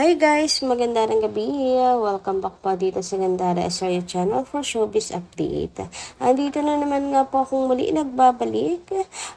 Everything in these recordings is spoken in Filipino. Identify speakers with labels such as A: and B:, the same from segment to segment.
A: Hi guys! Magandang gabi! Welcome back po dito sa Gandara SRU channel for showbiz update. Andito na naman nga po akong muli nagbabalik.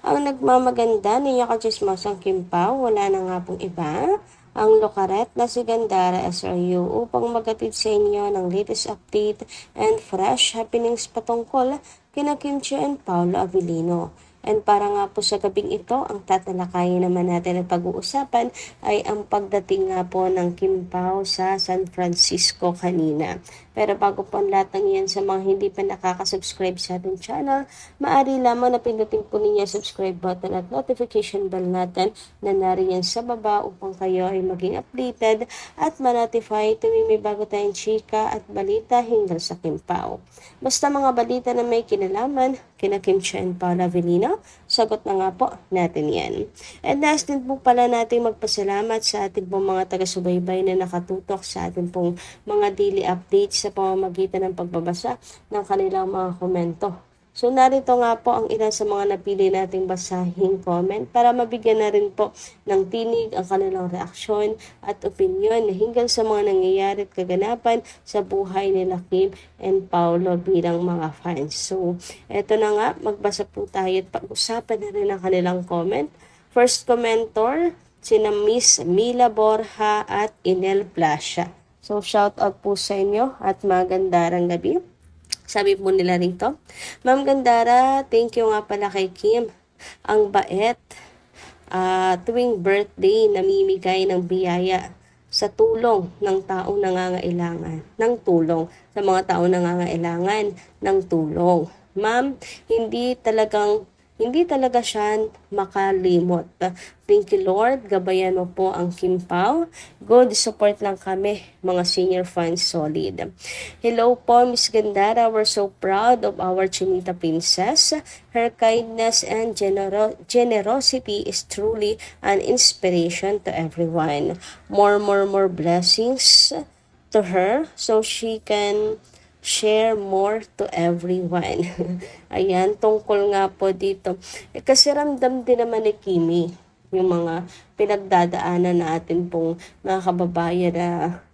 A: Ang nagmamaganda niya kachismasang Kim Pao, wala na nga pong iba. Ang lokaret na si Gandara SRU upang magatid sa inyo ng latest update and fresh happenings patungkol kina Kim Chiu and Paolo Avellino. And para nga po sa gabing ito, ang tatalakayin naman natin at pag-uusapan ay ang pagdating nga po ng Kim Pao sa San Francisco kanina. Pero bago po ang lahat ng yan, sa mga hindi pa nakaka-subscribe sa ating channel, maaari lamang na pindutin po ninyo subscribe button at notification bell natin na nariyan sa baba upang kayo ay maging updated at ma-notify tuwing may bago tayong chika at balita hinggil sa Kim Pao. Basta mga balita na may kinalaman kina Kim Chiu and Paolo Avellino, sagot na nga po natin yan. And last din po pala natin magpasalamat sa ating pong mga taga-subaybay na nakatutok sa ating pong mga daily updates sa pamamagitan ng pagbabasa ng kanilang mga komento. So narito nga po ang ilan sa mga napili nating basahing comment para mabigyan na rin po ng tinig ang kanilang reaksyon at opinyon hinggil sa mga nangyayari at kaganapan sa buhay nila Kim and Paolo bilang mga fans. So eto na nga, magbasa po tayo at pag-usapan na rin ang kanilang comment. First commentor, sina Miss Mila Borja at Inel Plasha. So shout out po sa inyo at magandarang gabi. Sabi po nila rito, Ma'am Gandara, thank you nga pala kay Kim. Ang bait, tuwing birthday namimigay ng biyaya sa tulong ng taong nangangailangan, ng tulong sa mga taong nangangailangan ng tulong. Ma'am, hindi talaga siya makalimot. Thank you Lord, gabayan mo po ang Kim Pao. Good support lang kami, mga senior fans solid. Hello po Miss Gandara, we're so proud of our Chinita Princess. Her kindness and generosity is truly an inspiration to everyone. More blessings to her so she can share more to everyone. Ayan, tungkol nga po dito. Kasi ramdam din naman ni Kimi yung mga pinagdadaanan natin pong mga kababayan na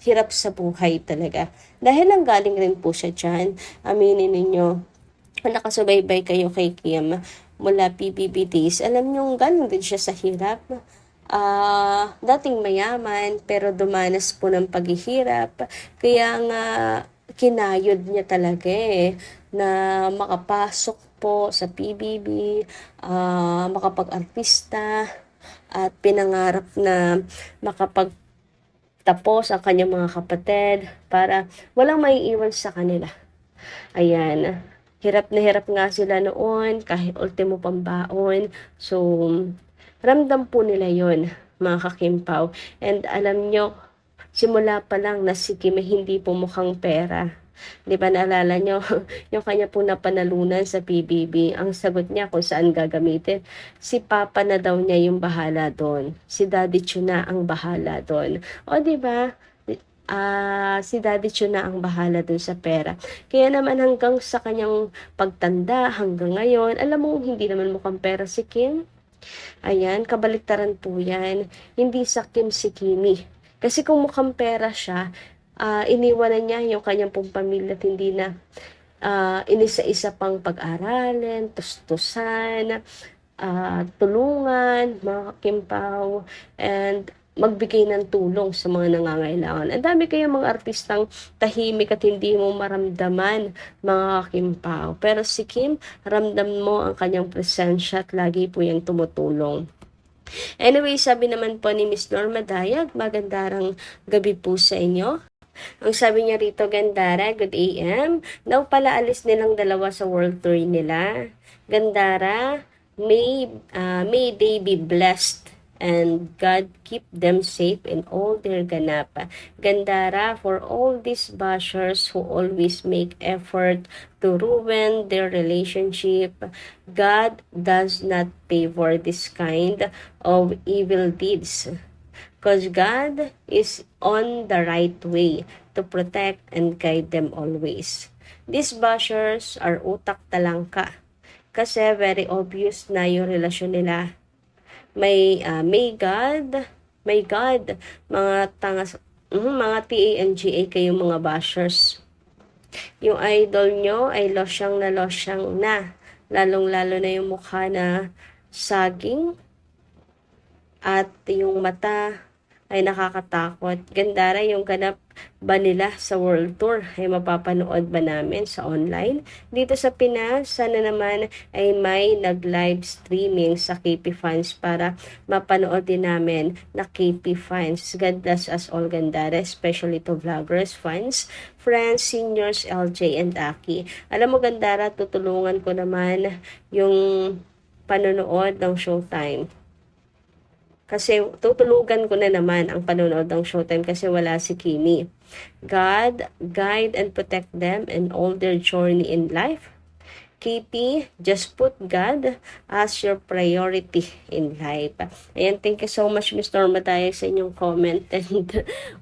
A: hirap sa buhay talaga. Dahil ang galing rin po siya dyan, aminin ninyo, nakasubaybay kayo kay Kim mula PBBTs, alam nyo, galing din siya sa hirap. Dating mayaman pero dumanas po ng paghihirap, kaya nga kinayod niya talaga na makapasok po sa PBB, makapag-artista at pinangarap na makapagtapos ang kanyang mga kapatid para walang maiiwan sa kanila. Ayan, hirap na hirap nga sila noon kahit ultimo pambaon. So ramdam po nila yon, mga kakimpaw. And alam nyo, simula pa lang na si Kim hindi po mukhang pera. Di ba naalala nyo, yung kanya po napanalunan sa PBB, ang sagot niya kung saan gagamitin, si Papa na daw niya yung bahala doon. Si Daddy Chu na ang bahala doon. O di ba? Si Daddy Chu na ang bahala doon sa pera. Kaya naman hanggang sa kanyang pagtanda, hanggang ngayon, alam mo, hindi naman mukhang pera si Kim. Ayan, kabaliktaran po yan. Hindi sa Kim si Kimi. Kasi kung mukhang pera siya, iniwanan niya yung kanyang pong pamilya at hindi na inisa-isa pang pag-aralin, tustusan, tulungan, mga Kimpaw, and magbigay ng tulong sa mga nangangailangan. Ang dami kayong mga artistang tahimik at hindi mo maramdaman, mga Kimpaw. Pero si Kim, ramdam mo ang kanyang presensya at lagi po yung tumutulong. Anyway, sabi naman po ni Miss Norma Dayag, magandang gabi po sa inyo. Ang sabi niya rito, Gandara, good AM. Daw pala alis nilang dalawa sa world tour nila. Gandara, may they be blessed and God keep them safe in all their ganap. Gandara, for all these bashers who always make effort to ruin their relationship, God does not favor this kind of evil deeds. Because God is on the right way to protect and guide them always. These bashers are utak talangka kasi very obvious na yung relasyon nila. May God, mga Mga TANGA kayong mga bashers. Yung idol nyo ay losyang na. Lalong-lalo na yung mukha na saging at yung mata ay nakakatakot. Gandara, yung ganap ba nila sa World Tour ay mapapanood ba namin sa online? Dito sa Pinas, sana naman ay may nag-live streaming sa KP Fans para mapanood din namin na KP Fans. God bless us all, Gandara, especially to vloggers, fans, friends, seniors, LJ, and Aki. Alam mo, Gandara, tutulungan ko naman yung panonood ng Showtime. Kasi tutulugan ko na naman ang panonood ng Showtime kasi wala si Kimi. God, guide and protect them in all their journey in life. KP, just put God as your priority in life. Ayan, thank you so much, Mr. Mataya, sa inyong comment. And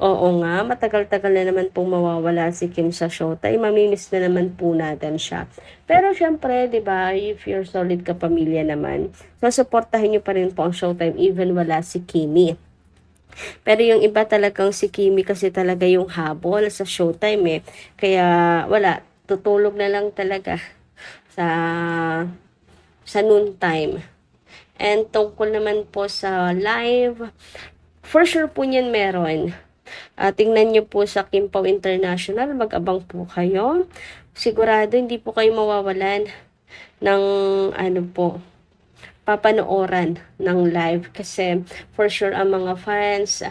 A: oo nga, matagal-tagal na naman pong mawawala si Kim sa Showtime. Mamimiss na naman po natin siya. Pero syempre, di ba, if you're solid ka pamilya naman, susuportahin niyo pa rin po ang Showtime even wala si Kimi. Pero yung iba talagang si Kimi kasi talaga yung habol sa Showtime eh. Kaya wala, tutulog na lang talaga sa noon time. And tungkol naman po sa live, for sure po niyan meron. Tingnan nyo po sa Kim Pao International, mag-abang po kayo. Sigurado hindi po kayo mawawalan ng papanooran ng live kasi for sure ang mga fans,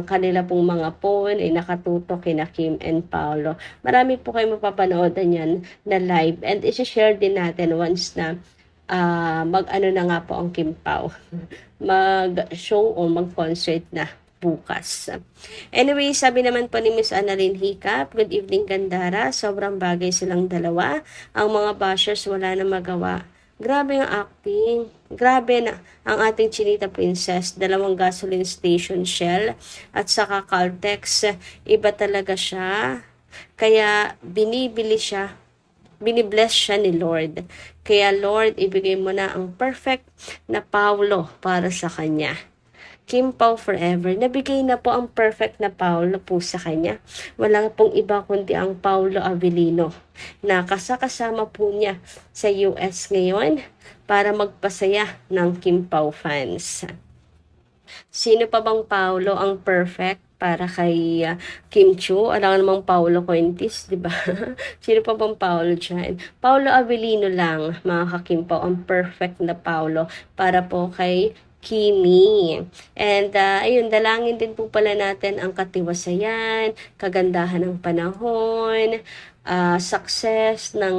A: kanila pong mga phone ay nakatutok kina Kim and Paolo. Marami po kayo mapapanoodan yan na live and isi-share din natin once na mag-ano na nga po ang Kim Pao. Mag-show o mag-concert na bukas. Anyway, sabi naman po ni Miss Annalyn Hicap, good evening Gandara, sobrang bagay silang dalawa. Ang mga bashers wala na magawa. Grabe ang acting. Grabe na ang ating Chinita Princess. 2 gasoline station Shell at saka Caltex. Iba talaga siya. Kaya binibless siya ni Lord. Kaya Lord, ibigay mo na ang perfect na Paulo para sa kanya. Kim Pao forever. Nabigay na po ang perfect na Paulo po sa kanya. Wala pong iba kundi ang Paulo Avellino na kasama po niya sa US ngayon para magpasaya ng Kim Pao fans. Sino pa bang Paulo ang perfect para kay Kim Chu? Alam namang Paulo Cointis, di ba? Sino pa bang Paulo dyan? Paulo Avellino lang, mga ka-Kim Pao, ang perfect na Paulo para po kay Kimi. And ayun, dalangin din po pala natin ang katiwasayan, kagandahan ng panahon, success ng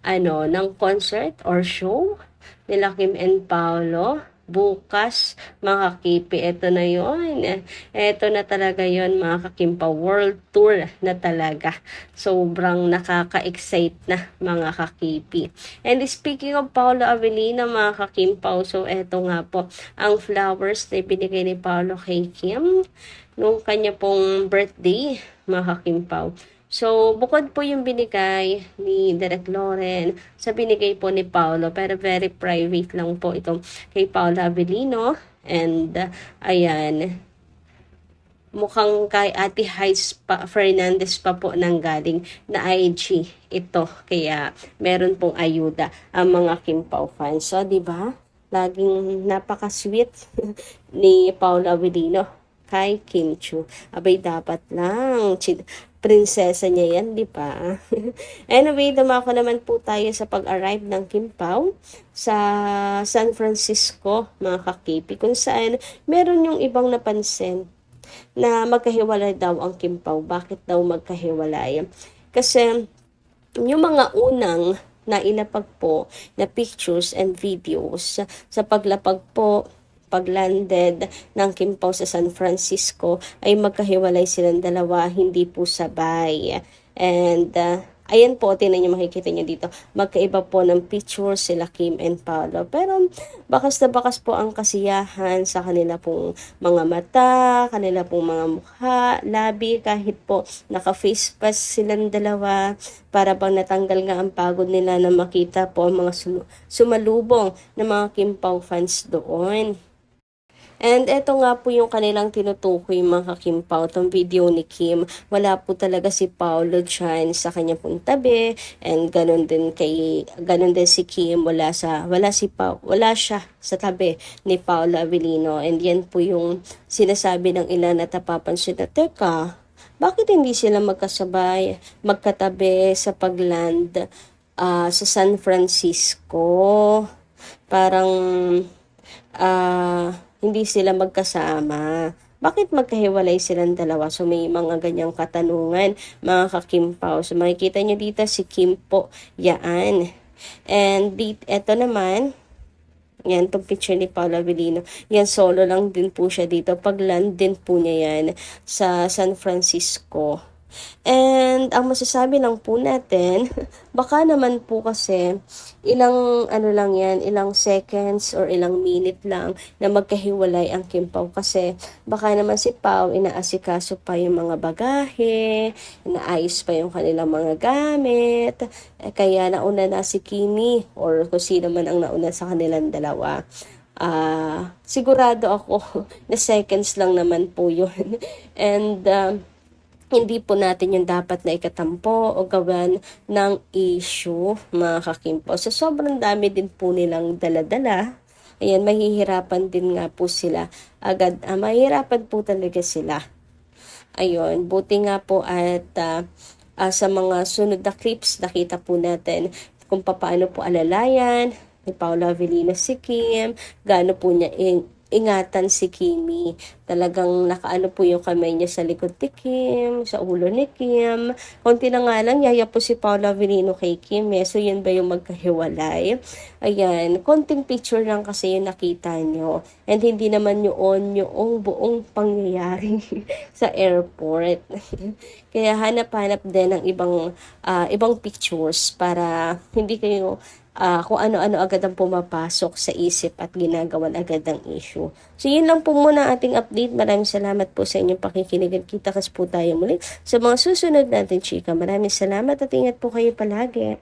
A: ng concert or show nila Kim and Paolo. Bukas, mga kakipi, ito na yon. Ito na talaga yon mga kakimpa. World Tour na talaga. Sobrang nakaka-excite na mga kakipi. And speaking of Paolo Avellino, mga kakimpa, so ito nga po, ang flowers na binigay ni Paolo kay Kim nung kanya pong birthday, mga kakimpaw. So, bukod po yung binigay ni Direk Loren sa binigay po ni Paolo, pero very private lang po itong kay Paolo Avellino. And, ayan, mukhang kay Ate Heights Fernandez pa po nang galing na IG ito. Kaya, meron pong ayuda ang mga Kim Pao fans. So, di ba? Laging napaka-sweet ni Paolo Avellino kay Kim Chu. Abay, dapat lang. Prinsesa niya yan, di ba? Anyway, dumako naman po tayo sa pag-arrive ng Kim Pao sa San Francisco, mga kakipi, kung saan meron yung ibang napansin na magkahiwalay daw ang Kim Pao. Bakit daw magkahiwalay? Kasi yung mga unang na ilapag po na pictures and videos sa paglapag po pag-landed ng Kim Pao sa San Francisco ay magkahiwalay silang dalawa, hindi po sabay. And ayan po, tinan nyo, makikita nyo dito, magkaiba po ng picture sila Kim and Paolo. Pero bakas na bakas po ang kasiyahan sa kanila pong mga mata, kanila pong mga mukha, labi, kahit po naka-face mask silang dalawa, para bang natanggal nga ang pagod nila na makita po ang mga sumalubong ng mga Kim Pao fans doon. And eto nga po yung kanilang tinutukoy mga Kim Pao, tong video ni Kim. Wala po talaga si Paolo Chan sa kanya pong tabi, and ganun din si Kim, wala siya sa tabi ni Paolo Avellino. And yan po yung sinasabi ng ilan na napapansin na, teka, bakit hindi sila magkatabi sa pagland sa San Francisco? Parang hindi sila magkasama. Bakit magkahiwalay silang dalawa? So may mga ganyang katanungan, mga kakimpaw. So makikita nyo dito si Kim po, yaan. And eto naman, yan, itong picture ni Paolo Avellino. Yan, solo lang din po siya dito. Pag-land din po niya yan sa San Francisco. And ang masasabi lang po natin, baka naman po kasi ilang ilang seconds or ilang minute lang na magkahiwalay ang Kim Pao, kasi baka naman si Pao inaasikaso pa yung mga bagahe, inaayos pa yung kanilang mga gamit, kaya nauna na si Kimi or kung sino man ang nauna sa kanilang dalawa. Sigurado ako na seconds lang naman po yun. And hindi po natin yung dapat na ikatampo o gawan ng issue, mga kakimpo. So, sobrang dami din po nilang daladala. Ayan, mahihirapan din nga po sila. Mahihirapan po talaga sila. Ayun, buti nga po at sa mga sunod na clips, nakita po natin kung paano po alalayan ni Paolo Avellino si Kim, gaano po niya ingatan si Kimi. Talagang nakaano po yung kamay niya sa likod ni Kim, sa ulo ni Kim. Konti na nga lang, yaya po si Paolo Avellino kay Kim. So, yun ba yung magkahiwalay? Ayan, konting picture lang kasi yung nakita nyo. And hindi naman yung buong pangyayari sa airport. Kaya hanap-hanap din ng ibang pictures para hindi kayo kung ano-ano agad ang pumapasok sa isip at ginagawan agad ng issue. So, yun lang po muna ating update. Maraming salamat po sa inyong pakikinig at kita-kas po tayo muli sa mga susunod natin, chika. Maraming salamat at ingat po kayo palagi.